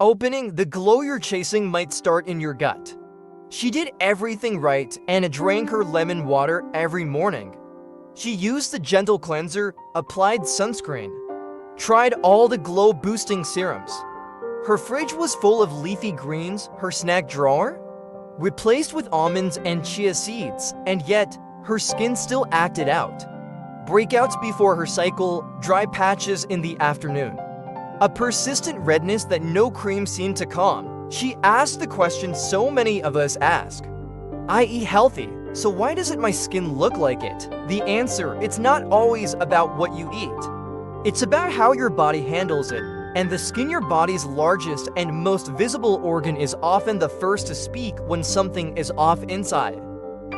Opening, the glow you're chasing might start in your gut. She did everything right and drank her lemon water every morning. She used the gentle cleanser, applied sunscreen, tried all the glow-boosting serums. Her fridge was full of leafy greens, her snack drawer replaced with almonds and chia seeds, and yet her skin still acted out. Breakouts before her cycle, dry patches in the afternoon. A persistent redness that no cream seemed to calm. She asked the question so many of us ask. I eat healthy, so why doesn't my skin look like it? The answer, it's not always about what you eat. It's about how your body handles it, and the skin, your body's largest and most visible organ, is often the first to speak when something is off inside.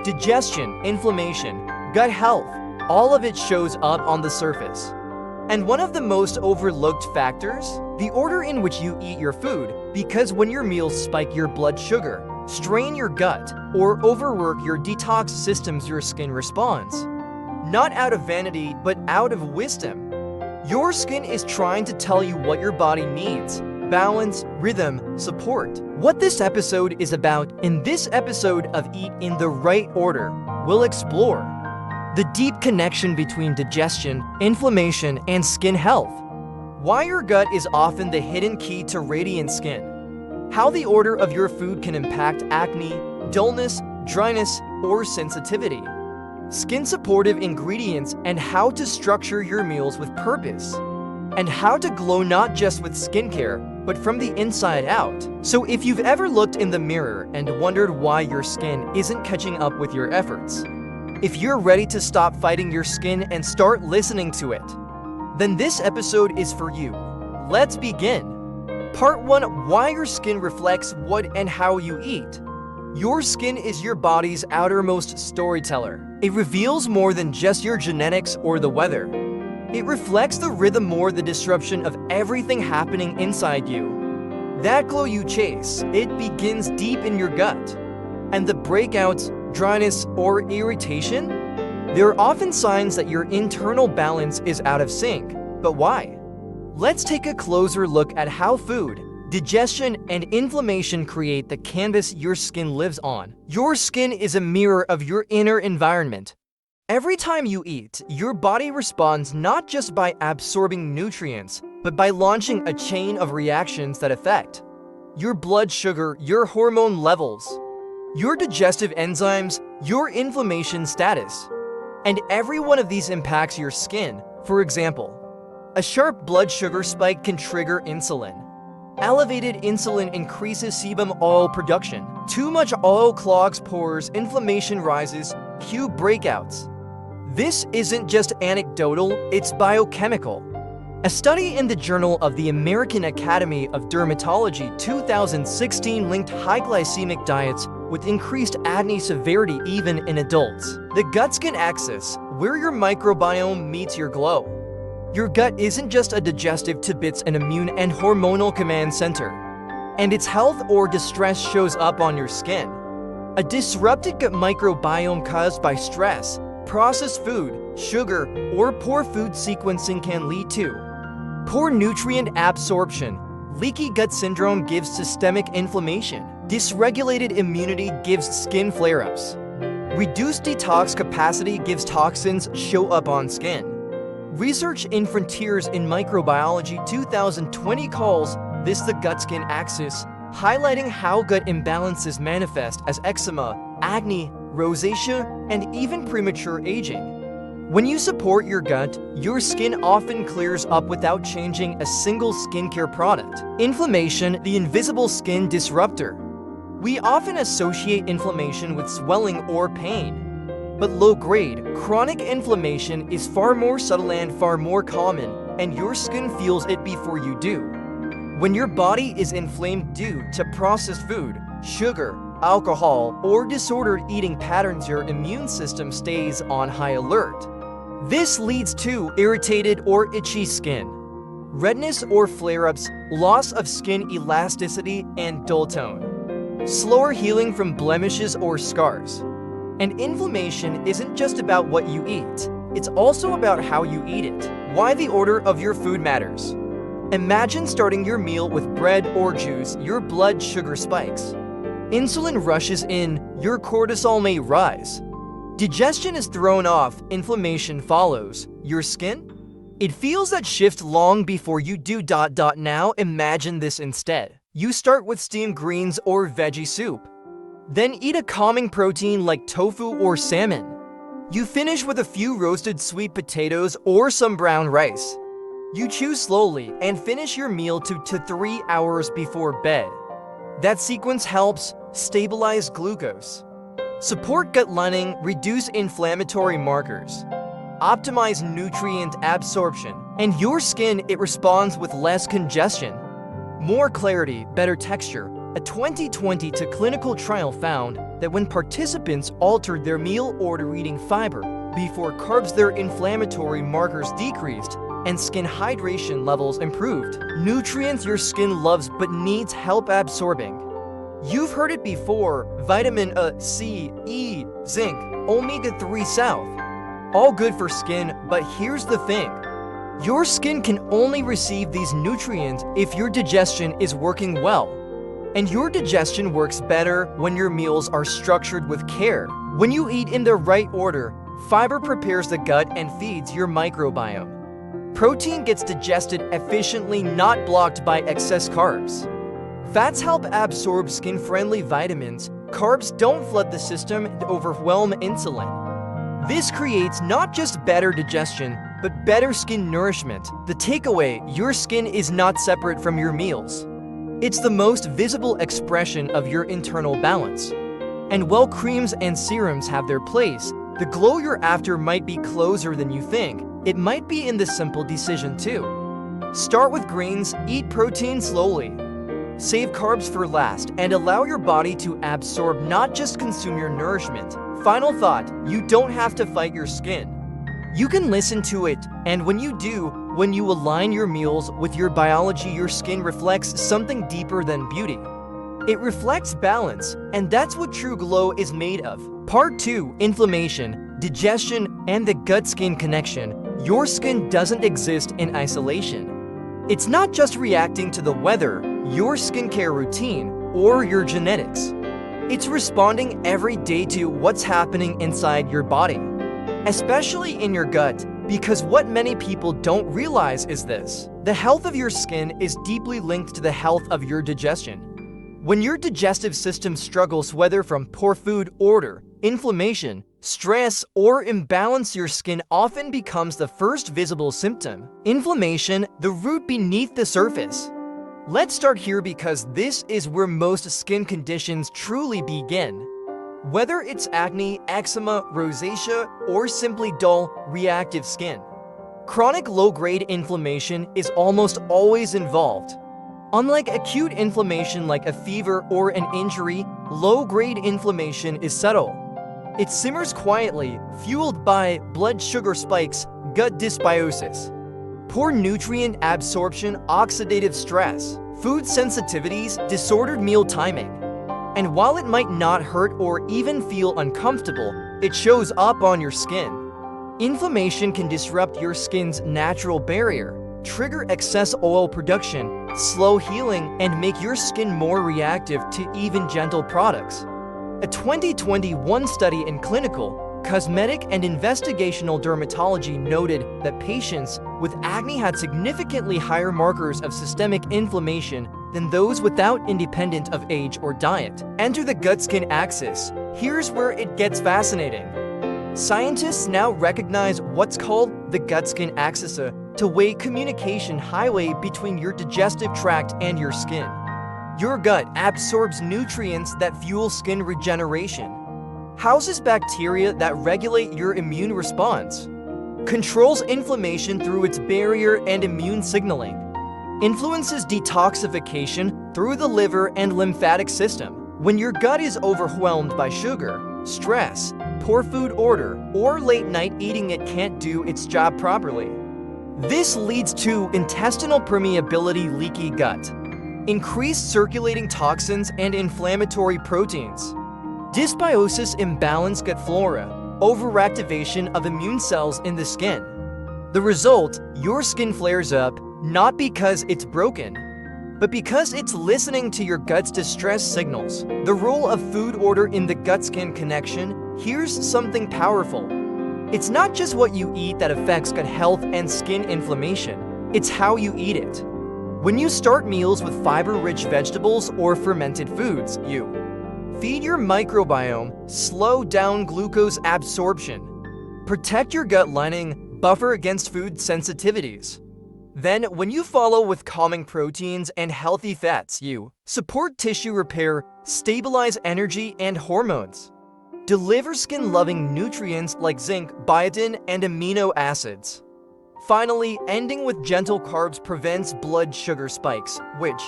Digestion, inflammation, gut health, all of it shows up on the surface. And one of the most overlooked factors? The order in which you eat your food, because when your meals spike your blood sugar, strain your gut, or overwork your detox systems, your skin responds. Not out of vanity, but out of wisdom. Your skin is trying to tell you what your body needs: balance, rhythm, support. What this episode is about, in this episode of Eat in the Right Order, we'll explore the deep connection between digestion, inflammation, and skin health. Why your gut is often the hidden key to radiant skin. How the order of your food can impact acne, dullness, dryness, or sensitivity. Skin supportive ingredients and how to structure your meals with purpose. And how to glow not just with skincare, but from the inside out. So if you've ever looked in the mirror and wondered why your skin isn't catching up with your efforts, if you're ready to stop fighting your skin and start listening to it, then this episode is for you. Let's begin. Part 1: Why your skin reflects what and how you eat. Your skin is your body's outermost storyteller. It reveals more than just your genetics or the weather. It reflects the rhythm, more the disruption of everything happening inside you. That glow you chase, it begins deep in your gut. And the breakouts, dryness, or irritation? They're often signs that your internal balance is out of sync. But why? Let's take a closer look at how food, digestion, and inflammation create the canvas your skin lives on. Your skin is a mirror of your inner environment. Every time you eat, your body responds not just by absorbing nutrients, but by launching a chain of reactions that affect your blood sugar, your hormone levels, your digestive enzymes, your inflammation status. And every one of these impacts your skin. For example, a sharp blood sugar spike can trigger insulin. Elevated insulin increases sebum oil production. Too much oil clogs pores, inflammation rises, cue breakouts. This isn't just anecdotal, it's biochemical. A study in the Journal of the American Academy of Dermatology 2016 linked high glycemic diets with increased acne severity even in adults. The gut-skin axis, where your microbiome meets your glow. Your gut isn't just a digestive tidbits, an immune and hormonal command center. And its health or distress shows up on your skin. A disrupted gut microbiome caused by stress, processed food, sugar, or poor food sequencing can lead to poor nutrient absorption. Leaky gut syndrome gives systemic inflammation. Dysregulated immunity gives skin flare-ups. Reduced detox capacity gives toxins show up on skin. Research in Frontiers in Microbiology 2020 calls this the gut-skin axis, highlighting how gut imbalances manifest as eczema, acne, rosacea, and even premature aging. When you support your gut, your skin often clears up without changing a single skincare product. Inflammation, the invisible skin disruptor. We often associate inflammation with swelling or pain. But low-grade, chronic inflammation is far more subtle and far more common, and your skin feels it before you do. When your body is inflamed due to processed food, sugar, alcohol, or disordered eating patterns, your immune system stays on high alert. This leads to irritated or itchy skin, redness or flare-ups, loss of skin elasticity, and dull tone, slower healing from blemishes or scars. And inflammation isn't just about what you eat, it's also about how you eat it. Why the order of your food matters. Imagine starting your meal with bread or juice, your blood sugar spikes. Insulin rushes in, your cortisol may rise. Digestion is thrown off, inflammation follows. Your skin? It feels that shift long before you do. Now imagine this instead. You start with steamed greens or veggie soup. Then eat a calming protein like tofu or salmon. You finish with a few roasted sweet potatoes or some brown rice. You chew slowly and finish your meal 2 to 3 hours before bed. That sequence helps stabilize glucose, support gut lining, reduce inflammatory markers, optimize nutrient absorption, and your skin, it responds with less congestion, more clarity, better texture. A 2022 clinical trial found that when participants altered their meal order eating fiber before carbs, their inflammatory markers decreased and skin hydration levels improved. Nutrients your skin loves but needs help absorbing. You've heard it before: vitamin A, C, E, zinc, omega-3 south. All good for skin, but here's the thing. Your skin can only receive these nutrients if your digestion is working well. And your digestion works better when your meals are structured with care. When you eat in the right order, fiber prepares the gut and feeds your microbiome. Protein gets digested efficiently, not blocked by excess carbs. Fats help absorb skin-friendly vitamins. Carbs don't flood the system and overwhelm insulin. This creates not just better digestion, but better skin nourishment. The takeaway: your skin is not separate from your meals. It's the most visible expression of your internal balance. And while creams and serums have their place, the glow you're after might be closer than you think. It might be in the simple decision too. Start with greens, eat protein slowly. Save carbs for last, and allow your body to absorb, not just consume your nourishment. Final thought: you don't have to fight your skin. You can listen to it, and when you do, when you align your meals with your biology, your skin reflects something deeper than beauty. It reflects balance, and that's what true glow is made of. Part 2: Inflammation, Digestion, and the gut-skin connection. Your skin doesn't exist in isolation. It's not just reacting to the weather, your skincare routine, or your genetics. It's responding every day to what's happening inside your body, especially in your gut, because what many people don't realize is this: the health of your skin is deeply linked to the health of your digestion. When your digestive system struggles, whether from poor food order, inflammation, stress, or imbalance, your skin often becomes the first visible symptom. Inflammation, the root beneath the surface. Let's start here because this is where most skin conditions truly begin. Whether it's acne, eczema, rosacea, or simply dull, reactive skin, chronic low-grade inflammation is almost always involved. Unlike acute inflammation like a fever or an injury, low-grade inflammation is subtle. It simmers quietly, fueled by blood sugar spikes, gut dysbiosis, poor nutrient absorption, oxidative stress, food sensitivities, disordered meal timing. And while it might not hurt or even feel uncomfortable, it shows up on your skin. Inflammation can disrupt your skin's natural barrier, trigger excess oil production, slow healing, and make your skin more reactive to even gentle products. A 2021 study in clinical, cosmetic, and investigational dermatology noted that patients with acne had significantly higher markers of systemic inflammation than those without, independent of age or diet. Enter the gut-skin axis. Here's where it gets fascinating. Scientists now recognize what's called the gut-skin axis, a two-way communication highway between your digestive tract and your skin. Your gut absorbs nutrients that fuel skin regeneration, houses bacteria that regulate your immune response, controls inflammation through its barrier and immune signaling, influences detoxification through the liver and lymphatic system. When your gut is overwhelmed by sugar, stress, poor food order, or late-night eating, it can't do its job properly. This leads to intestinal permeability, leaky gut, increased circulating toxins and inflammatory proteins, dysbiosis, imbalanced gut flora, overactivation of immune cells in the skin. The result: your skin flares up, not because it's broken, but because it's listening to your gut's distress signals. The role of food order in the gut-skin connection. Here's something powerful. It's not just what you eat that affects gut health and skin inflammation, it's how you eat it. When you start meals with fiber-rich vegetables or fermented foods, you feed your microbiome, slow down glucose absorption, protect your gut lining, buffer against food sensitivities. Then, when you follow with calming proteins and healthy fats, you support tissue repair, stabilize energy and hormones, deliver skin-loving nutrients like zinc, biotin, and amino acids. Finally, ending with gentle carbs prevents blood sugar spikes, which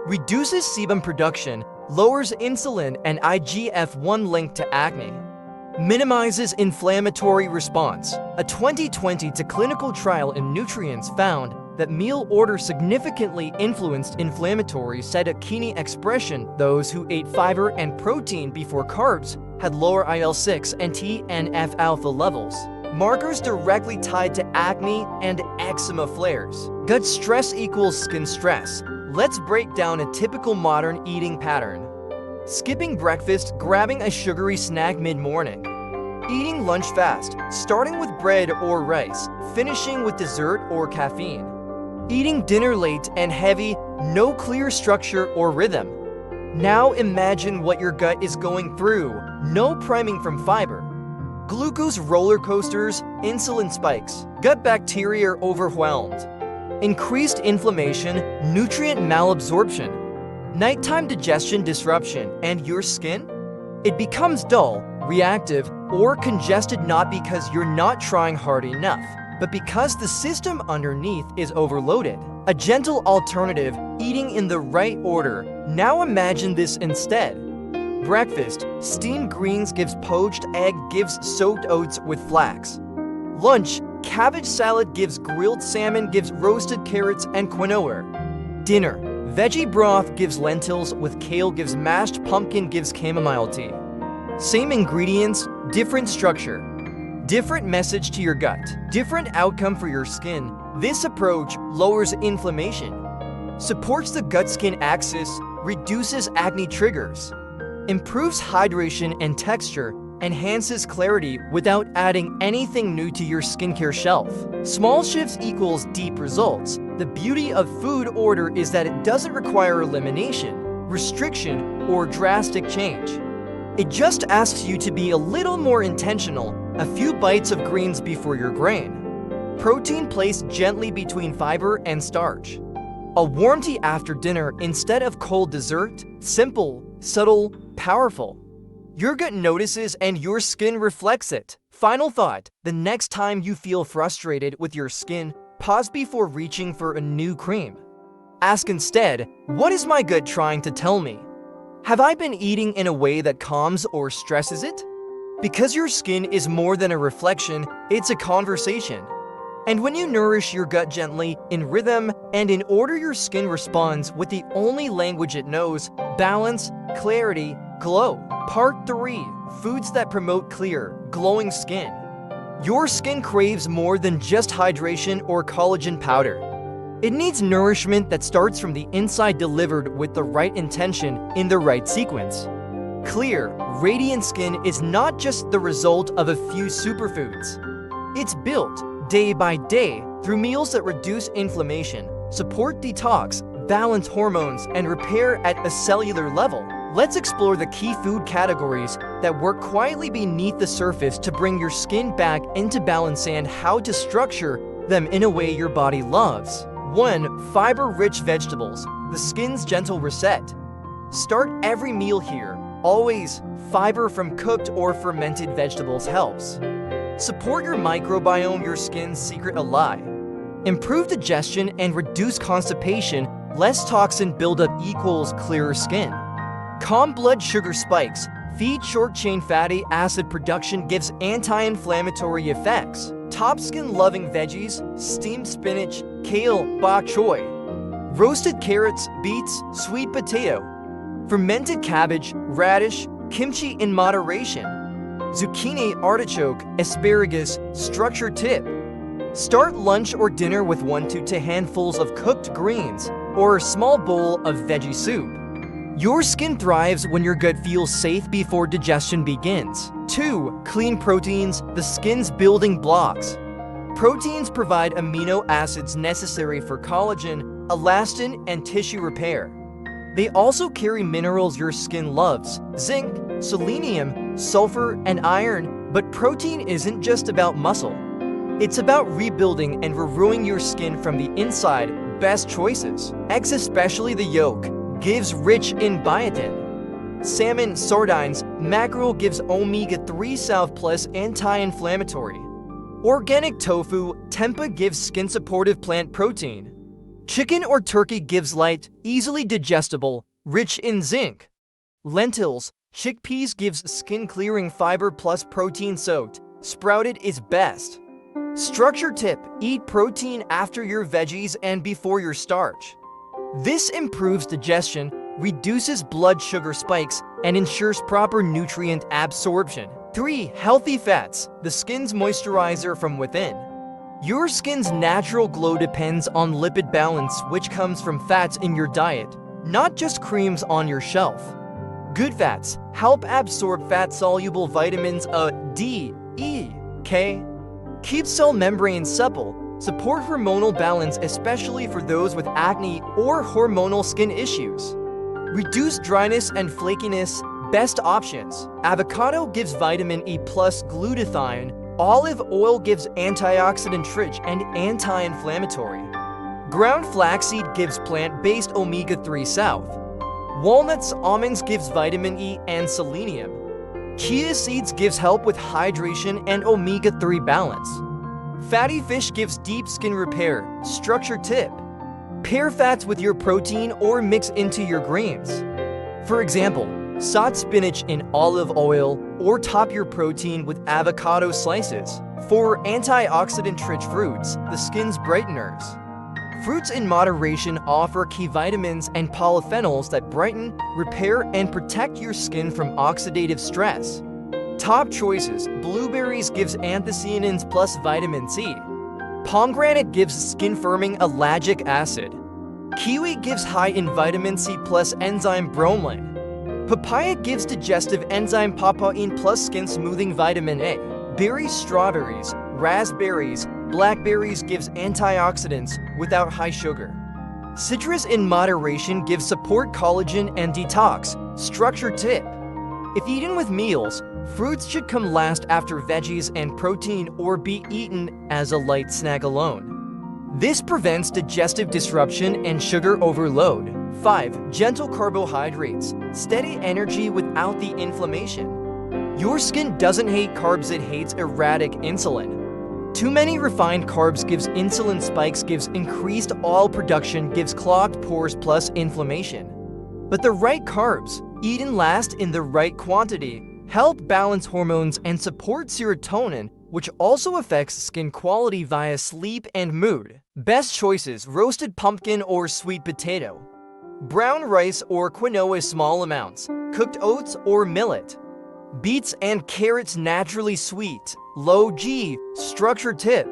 reduces sebum production, lowers insulin and IGF-1 linked to acne, minimizes inflammatory response. A 2020 clinical trial in nutrients found that meal order significantly influenced inflammatory cytokine expression. Those who ate fiber and protein before carbs had lower IL-6 and TNF-alpha levels, markers directly tied to acne and eczema flares. Gut stress equals skin stress. Let's break down a typical modern eating pattern. Skipping breakfast, grabbing a sugary snack mid-morning. Eating lunch fast, starting with bread or rice, finishing with dessert or caffeine. Eating dinner late and heavy, no clear structure or rhythm. Now imagine what your gut is going through. No priming from fiber. Glucose roller coasters, insulin spikes, gut bacteria are overwhelmed. Increased inflammation, nutrient malabsorption, nighttime digestion disruption, and your skin? It becomes dull, reactive, or congested not because you're not trying hard enough, but because the system underneath is overloaded. A gentle alternative, eating in the right order. Now imagine this instead. Breakfast, steamed greens gives poached egg gives soaked oats with flax. Lunch, cabbage salad gives grilled salmon gives roasted carrots and quinoa. Dinner, veggie broth gives lentils with kale gives mashed pumpkin gives chamomile tea. Same ingredients, different structure. Different message to your gut, different outcome for your skin. This approach lowers inflammation, supports the gut-skin axis, reduces acne triggers, improves hydration and texture, enhances clarity without adding anything new to your skincare shelf. Small shifts equals deep results. The beauty of food order is that it doesn't require elimination, restriction, or drastic change. It just asks you to be a little more intentional, a few bites of greens before your grain. Protein placed gently between fiber and starch. A warm tea after dinner instead of cold dessert. Simple, subtle, powerful. Your gut notices and your skin reflects it. Final thought, the next time you feel frustrated with your skin, pause before reaching for a new cream. Ask instead, what is my gut trying to tell me? Have I been eating in a way that calms or stresses it? Because your skin is more than a reflection, it's a conversation. And when you nourish your gut gently, in rhythm, and in order, your skin responds with the only language it knows: balance, clarity, glow. Part 3. Foods that promote clear, glowing skin. Your skin craves more than just hydration or collagen powder. It needs nourishment that starts from the inside, delivered with the right intention in the right sequence. Clear, radiant skin is not just the result of a few superfoods. It's built day by day through meals that reduce inflammation, support detox, balance hormones, and repair at a cellular level. Let's explore the key food categories that work quietly beneath the surface to bring your skin back into balance and how to structure them in a way your body loves. 1. Fiber-rich vegetables, the skin's gentle reset. Start every meal here. Always, fiber from cooked or fermented vegetables helps. Support your microbiome, your skin's secret ally. Improve digestion and reduce constipation. Less toxin buildup equals clearer skin. Calm blood sugar spikes. Feed short-chain fatty acid production gives anti-inflammatory effects. Top skin-loving veggies, steamed spinach, kale, bok choy. Roasted carrots, beets, sweet potato. Fermented cabbage, radish, kimchi in moderation. Zucchini, artichoke, asparagus, structure tip. Start lunch or dinner with 1 to 2 handfuls of cooked greens or a small bowl of veggie soup. Your skin thrives when your gut feels safe before digestion begins. 2. Clean proteins, the skin's building blocks. Proteins provide amino acids necessary for collagen, elastin, and tissue repair. They also carry minerals your skin loves: zinc, selenium, sulfur, and iron. But protein isn't just about muscle. It's about rebuilding and renewing your skin from the inside. Best choices. Eggs, especially the yolk, gives rich in biotin. Salmon, sardines, mackerel gives omega-3 salve plus anti-inflammatory. Organic tofu, tempeh gives skin-supportive plant protein. Chicken or turkey gives light, easily digestible, rich in zinc. Lentils, chickpeas gives skin-clearing fiber plus protein-soaked. Sprouted is best. Structure tip: eat protein after your veggies and before your starch. This improves digestion, reduces blood sugar spikes, and ensures proper nutrient absorption. 3. Healthy fats, the skin's moisturizer from within. Your skin's natural glow depends on lipid balance, which comes from fats in your diet, not just creams on your shelf. Good fats help absorb fat-soluble vitamins A, D, E, K, keep cell membranes supple, support hormonal balance, especially for those with acne or hormonal skin issues. Reduce dryness and flakiness. Best options: avocado gives vitamin E plus glutathione. Olive oil gives antioxidant rich and anti-inflammatory. Ground flaxseed gives plant-based omega-3 salve. Walnuts, almonds gives vitamin E and selenium. Chia seeds gives help with hydration and omega-3 balance. Fatty fish gives deep skin repair. Structure tip: pair fats with your protein or mix into your greens. For example, saute spinach in olive oil or top your protein with avocado slices. 4. Antioxidant-rich fruits, the skin's brighteners. Fruits in moderation offer key vitamins and polyphenols that brighten, repair, and protect your skin from oxidative stress. Top choices: blueberries gives anthocyanins plus vitamin C. Pomegranate gives skin-firming ellagic acid. Kiwi gives high in vitamin C plus enzyme bromelain. Papaya gives digestive enzyme papain plus skin-smoothing vitamin A. Berries, strawberries, raspberries, blackberries gives antioxidants without high sugar. Citrus in moderation gives support collagen and detox. Structure tip: if eaten with meals, fruits should come last after veggies and protein or be eaten as a light snack alone. This prevents digestive disruption and sugar overload. 5. Gentle carbohydrates, steady energy without the inflammation. Your skin doesn't hate carbs, it hates erratic insulin. Too many refined carbs gives insulin spikes, gives increased oil production, gives clogged pores plus inflammation. But the right carbs, eaten last in the right quantity, help balance hormones and support serotonin, which also affects skin quality via sleep and mood. Best choices: roasted pumpkin or sweet potato. Brown rice or quinoa small amounts. Cooked oats or millet. Beets and carrots naturally sweet. Low G. Structure tip: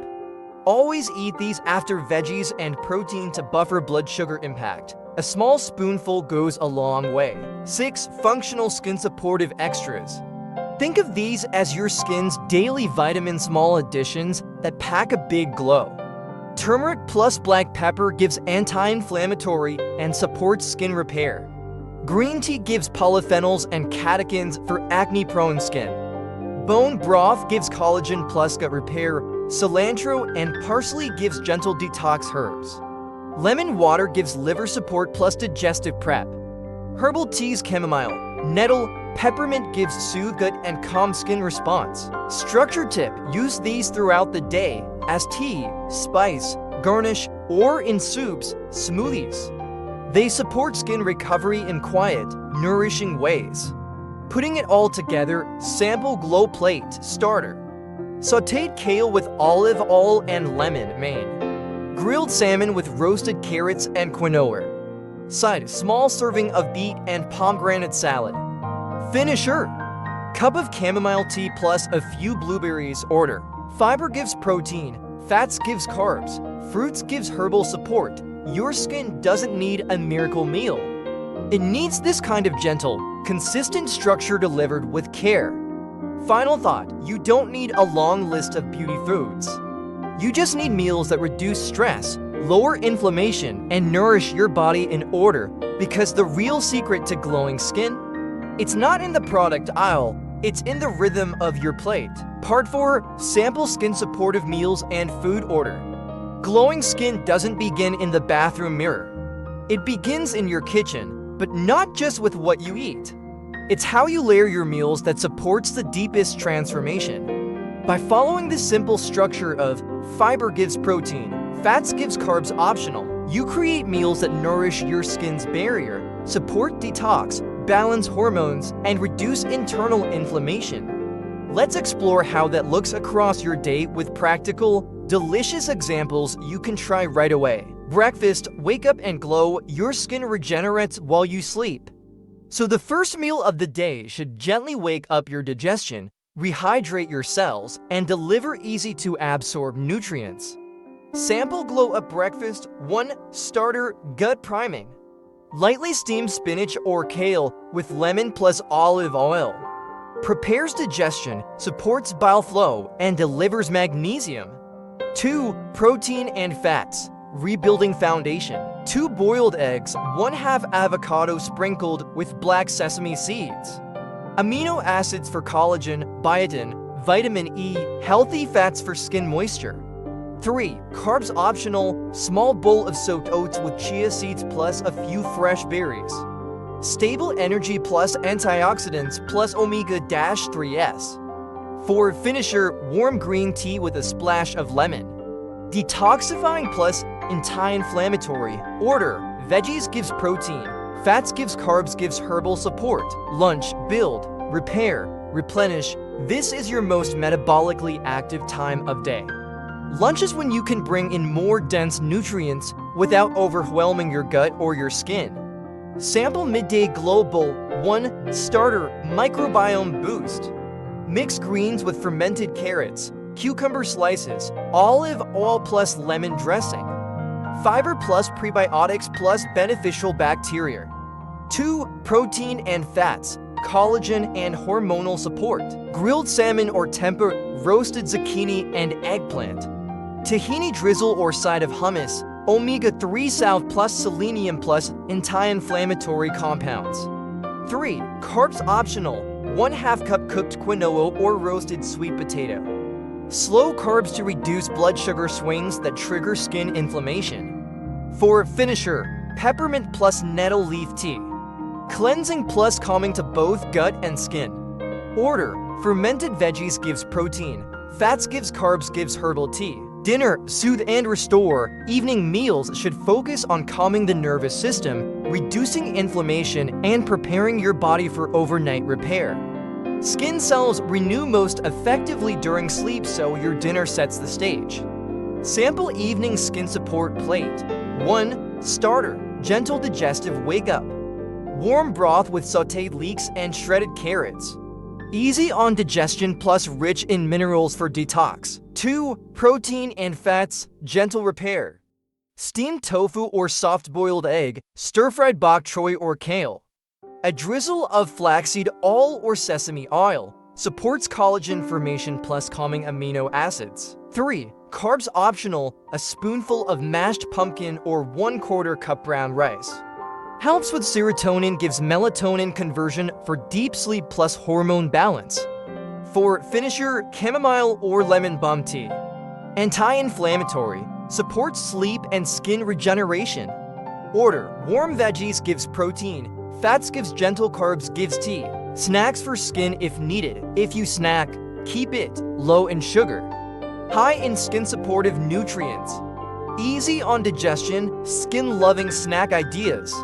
always eat these after veggies and protein to buffer blood sugar impact. A small spoonful goes a long way. 6. Functional skin supportive extras. Think of these as your skin's daily vitamin small additions that pack a big glow. Turmeric plus black pepper gives anti-inflammatory and supports skin repair. Green tea gives polyphenols and catechins for acne-prone skin. Bone broth gives collagen plus gut repair. Cilantro and parsley gives gentle detox herbs. Lemon water gives liver support plus digestive prep. Herbal teas: chamomile, nettle, peppermint gives soothe gut and calm skin response. Structure tip: use these throughout the day as tea, spice, garnish, or in soups, smoothies. They support skin recovery in quiet, nourishing ways. Putting it all together, sample Glow Plate Starter. Sautéed kale with olive oil and lemon, main. Grilled salmon with roasted carrots and quinoa. Side: small serving of beet and pomegranate salad. Finisher: cup of chamomile tea plus a few blueberries. Order: fiber gives protein, fats gives carbs, fruits gives herbal support. Your skin doesn't need a miracle meal. It needs this kind of gentle, consistent structure delivered with care. Final thought, you don't need a long list of beauty foods. You just need meals that reduce stress, lower inflammation, and nourish your body in order, because the real secret to glowing skin? It's not in the product aisle, it's in the rhythm of your plate. Part 4, sample skin supportive meals and food order. Glowing skin doesn't begin in the bathroom mirror. It begins in your kitchen, but not just with what you eat. It's how you layer your meals that supports the deepest transformation. By following this simple structure of fiber gives protein, fats gives carbs optional, you create meals that nourish your skin's barrier, support detox, balance hormones, and reduce internal inflammation. Let's explore how that looks across your day with practical, delicious examples you can try right away. Breakfast, wake up and glow, your skin regenerates while you sleep. So the first meal of the day should gently wake up your digestion, rehydrate your cells, and deliver easy-to-absorb nutrients. Sample Glow Up Breakfast 1. Starter Gut Priming. Lightly steamed spinach or kale with lemon plus olive oil. Prepares digestion, supports bile flow, and delivers magnesium. 2. Protein and fats. Rebuilding foundation. 2 boiled eggs, 1/2 avocado sprinkled with black sesame seeds. Amino acids for collagen, biotin, vitamin E, healthy fats for skin moisture. 3. Carbs optional, small bowl of soaked oats with chia seeds plus a few fresh berries. Stable energy plus antioxidants plus omega-3s. 4. Finisher, warm green tea with a splash of lemon. Detoxifying plus anti-inflammatory. Order, veggies gives protein, fats gives carbs gives herbal support. Lunch, build, repair, replenish. This is your most metabolically active time of day. Lunch is when you can bring in more dense nutrients without overwhelming your gut or your skin. Sample Midday Glow Bowl 1. Starter Microbiome Boost. Mix greens with fermented carrots, cucumber slices, olive oil plus lemon dressing. Fiber plus prebiotics plus beneficial bacteria. 2. Protein and fats, collagen and hormonal support. Grilled salmon or tempeh, roasted zucchini and eggplant. Tahini drizzle or side of hummus, omega-3 salt plus selenium plus anti-inflammatory compounds. 3. Carbs optional, 1/2 cup cooked quinoa or roasted sweet potato. Slow carbs to reduce blood sugar swings that trigger skin inflammation. 4. Finisher, peppermint plus nettle leaf tea. Cleansing plus calming to both gut and skin. Order, fermented veggies gives protein, fats gives carbs gives herbal tea. Dinner, soothe and restore. Evening meals should focus on calming the nervous system, reducing inflammation, and preparing your body for overnight repair. Skin cells renew most effectively during sleep, so your dinner sets the stage. Sample evening skin support plate. 1. Starter, gentle digestive wake up. Warm broth with sautéed leeks and shredded carrots. Easy on digestion plus rich in minerals for detox. 2. Protein and fats, gentle repair. Steamed tofu or soft-boiled egg, stir-fried bok choy or kale. A drizzle of flaxseed oil or sesame oil, supports collagen formation plus calming amino acids. 3. Carbs optional, a spoonful of mashed pumpkin or 1/4 cup brown rice. Helps with serotonin, gives melatonin conversion for deep sleep plus hormone balance. 4. Finisher, chamomile or lemon balm tea. Anti-inflammatory, supports sleep and skin regeneration. Order, warm veggies gives protein, fats gives gentle carbs gives tea. Snacks for skin if needed. If you snack, keep it low in sugar. High in skin supportive nutrients. Easy on digestion, skin-loving snack ideas.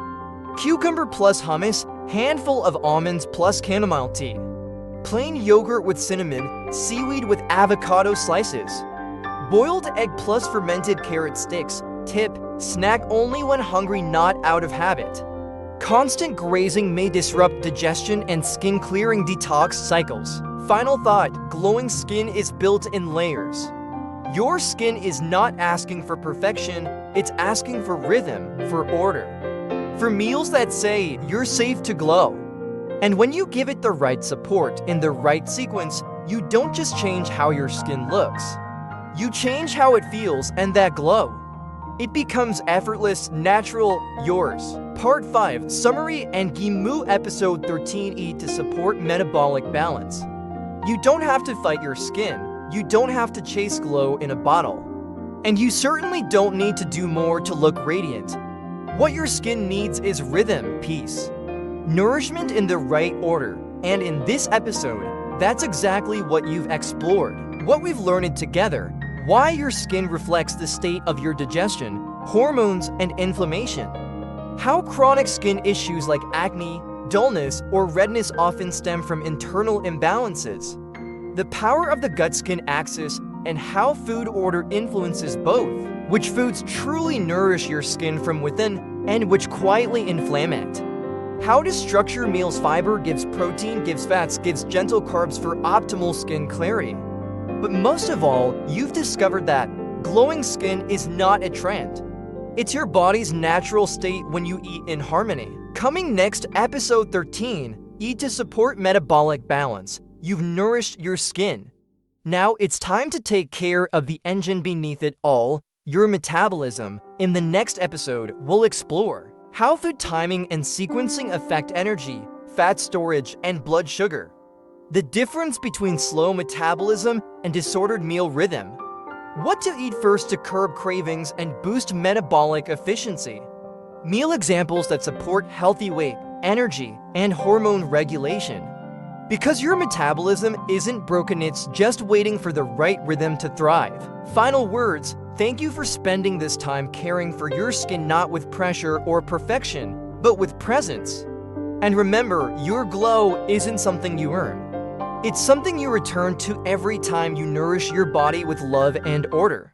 Cucumber plus hummus, handful of almonds plus chamomile tea. Plain yogurt with cinnamon, seaweed with avocado slices. Boiled egg plus fermented carrot sticks. Tip, snack only when hungry, not out of habit. Constant grazing may disrupt digestion and skin clearing detox cycles. Final thought, glowing skin is built in layers. Your skin is not asking for perfection, it's asking for rhythm, for order. For meals that say you're safe to glow. And when you give it the right support in the right sequence, you don't just change how your skin looks. You change how it feels and that glow. It becomes effortless, natural, yours. Part 5, Summary and Gimu Episode 13 Eat to support metabolic balance. You don't have to fight your skin. You don't have to chase glow in a bottle. And you certainly don't need to do more to look radiant. What your skin needs is rhythm, peace, nourishment in the right order. And in this episode, that's exactly what you've explored. What we've learned together, why your skin reflects the state of your digestion, hormones, and inflammation. How chronic skin issues like acne, dullness, or redness often stem from internal imbalances. The power of the gut-skin axis and how food order influences both. Which foods truly nourish your skin from within and which quietly inflame it. How to structure meals: fiber gives protein, gives fats, gives gentle carbs for optimal skin clarity. But most of all, you've discovered that glowing skin is not a trend. It's your body's natural state when you eat in harmony. Coming next, episode 13, Eat to support metabolic balance. You've nourished your skin. Now it's time to take care of the engine beneath it all, your metabolism. In the next episode, we'll explore how food timing and sequencing affect energy, fat storage, and blood sugar. The difference between slow metabolism and disordered meal rhythm. What to eat first to curb cravings and boost metabolic efficiency. Meal examples that support healthy weight, energy, and hormone regulation. Because your metabolism isn't broken, it's just waiting for the right rhythm to thrive. Final words: thank you for spending this time caring for your skin, not with pressure or perfection, but with presence. And remember, your glow isn't something you earn. It's something you return to every time you nourish your body with love and order.